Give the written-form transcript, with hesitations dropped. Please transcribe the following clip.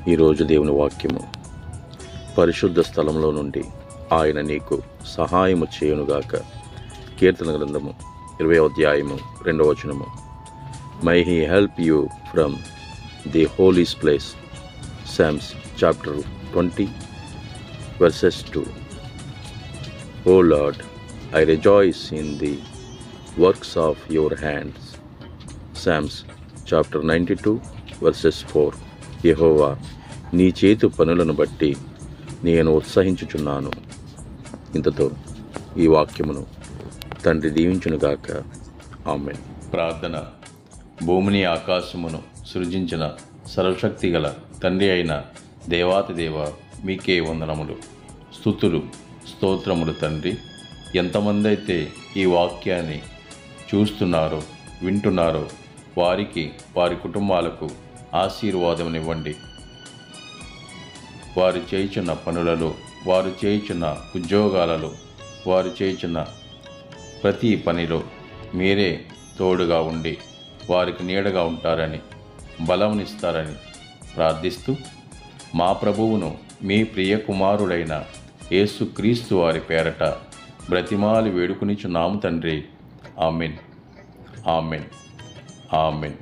ఈరోజు దేవుని వాక్యము, పరిశుద్ధ స్థలంలో నుండి ఆయన నీకు సహాయము చేయునుగాక. కీర్తన గ్రంథము 20వ అధ్యాయము 2వ వచనము. My he help you from the holies place. Psalms chapter 20 verses 2. O Lord, I rejoice in the works of your hands. Psalms chapter 92 verses 4. యెహోవా, నీ చేతు పనులను బట్టి నేను ఉత్సహించుచున్నాను. ఇంతతో ఈ వాక్యమును తండ్రి దీవించునుగాక. ఆమేన్. ప్రార్థన. భూమిని ఆకాశమును సృజించిన సర్వశక్తి గల తండ్రి అయిన దేవాతి దేవ, మీకే వందనములు, స్తుతులు, స్తోత్రములు తండ్రి. ఎంతమంది అయితే ఈ వాక్యాన్ని చూస్తున్నారో, వింటున్నారో వారికి, వారి కుటుంబాలకు ఆశీర్వాదమునివ్వండి. వారు చేయుచున్న పనులలో, వారు చేయుచున్న ఉద్యోగాలలో, వారు చేయుచున్న ప్రతి పనిలో మీరే తోడుగా ఉండి వారికి నీడగా ఉంటారని, బలమునిస్తారని ప్రార్థిస్తూ, మా ప్రభువును మీ ప్రియ కుమారుడైన యేసుక్రీస్తు వారి పేరట బ్రతిమాలి వేడుకునిచున్నాము తండ్రి. Amen, amen, amen.